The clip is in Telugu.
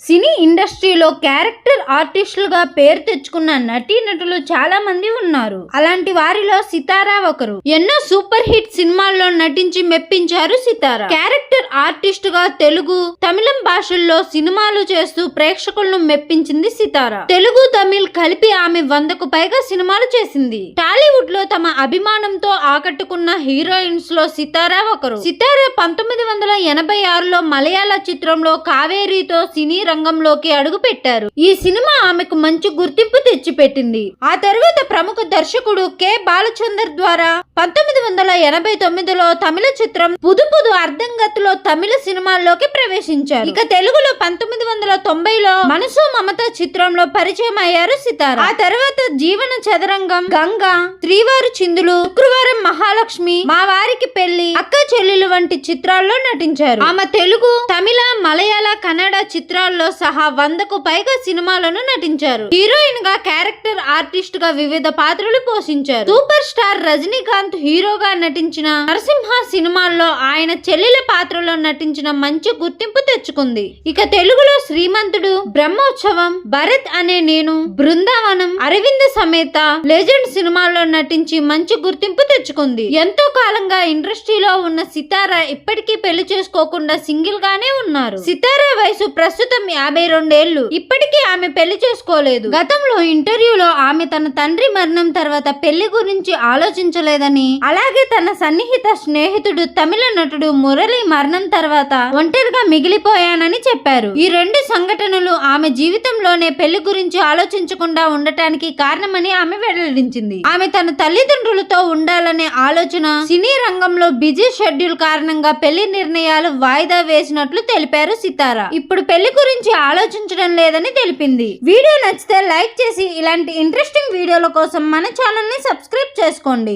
సినీ ఇండస్ట్రీలో క్యారెక్టర్ ఆర్టిస్టులుగా పేరు తెచ్చుకున్న నటీనటులు చాలా మంది ఉన్నారు. అలాంటి వారిలో సితారా ఒకరు. ఎన్నో సూపర్ హిట్ సినిమాల్లో నటించి మెప్పించారు సితారా. క్యారెక్టర్ ఆర్టిస్ట్ గా తెలుగు, తమిళం భాషల్లో సినిమాలు చేస్తూ ప్రేక్షకులను మెప్పించింది సితారా. తెలుగు, తమిళ్ కలిపి ఆమె 100కు పైగా సినిమాలు చేసింది. టాలీవుడ్ లో తమ అభిమానంతో ఆకట్టుకున్న హీరోయిన్స్ లో సితారా ఒకరు. సితారా 1986లో మలయాళ చిత్రంలో కావేరీతో సినీ రంగంలోకి అడుగు పెట్టారు. ఈ సినిమా ఆమెకు మంచి గుర్తింపు తెచ్చిపెట్టింది. ఆ తర్వాత ప్రముఖ దర్శకుడు కె బాలచందర్ ద్వారా 1989లో తమిళ చిత్రం పుదు పుదు అర్ధంగత్లో తమిళ సినిమాల్లోకి ప్రవేశించారు. ఇక తెలుగులో 1990లో మనసు మమత చిత్రంలో పరిచయం అయ్యారు సితారా. ఆ తర్వాత జీవన చదరంగం, గంగ, శ్రీవారు చిందులు, శుక్రవారం మహాలక్ష్మి, మా వారికి పెళ్లి, అక్క చెల్లెలు వంటి చిత్రాల్లో నటించారు. ఆమె తెలుగు, తమిళ, మలయాళ, కన్నడ చిత్రాల్లో సహా 100కు పైగా సినిమాలను నటించారు. హీరోయిన్ గా, క్యారెక్టర్ ఆర్టిస్ట్ గా వివిధ పాత్రలు పోషించారు. సూపర్ స్టార్ రజనీకాంత్ హీరోగా నటించిన నరసింహ సినిమాల్లో ఆయన చెల్లెల పాత్రలో నటించిన మంచి గుర్తింపు తెచ్చుకుంది. ఇక తెలుగులో శ్రీమంతుడు, బ్రహ్మోత్సవం, భరత్ అనే నేను, బృందావనం, అరవింద సమేత, లెజెండ్ సినిమాల్లో నటించి మంచి గుర్తింపు తెచ్చుకుంది. ఎంతో కాలంగా ఇండస్ట్రీలో ఉన్న సితారా ఇప్పటికీ పెళ్లి చేసుకోకుండా సింగిల్ గానే ఉన్నారు. సితారా వయసు ప్రస్తుతం 52 ఏళ్లు. ఇప్పటికీ ఆమె పెళ్లి చేసుకోలేదు. గతంలో ఇంటర్వ్యూలో ఆమె తన తండ్రి మరణం తర్వాత పెళ్లి గురించి ఆలోచించలేదని, అలాగే తన సన్నిహిత స్నేహితుడు తమిళ నటుడు మురళి మరణం తర్వాత ఒంటరిగా మిగిలిపోయానని చెప్పారు. ఈ 2 సంఘటనలు ఆమె జీవితంలోనే పెళ్లి గురించి ఆలోచించకుండా ఉండటానికి కారణమని ఆమె వెల్లడించింది. ఆమె తన తల్లిదండ్రులతో ఉండాలనే ఆలోచన, సినీ రంగంలో బిజీ షెడ్యూల్ కారణంగా పెళ్లి నిర్ణయాలు వాయిదా వేసినట్లు తెలిపారు సితారా. ఇప్పుడు పెళ్లి గురించి ఆలోచించడం లేదని తెలిపింది. వీడియో నచ్చితే లైక్ చేసి ఇలాంటి ఇంట్రెస్టింగ్ వీడియోల కోసం మన ఛానల్ ని సబ్స్క్రైబ్ చేసుకోండి.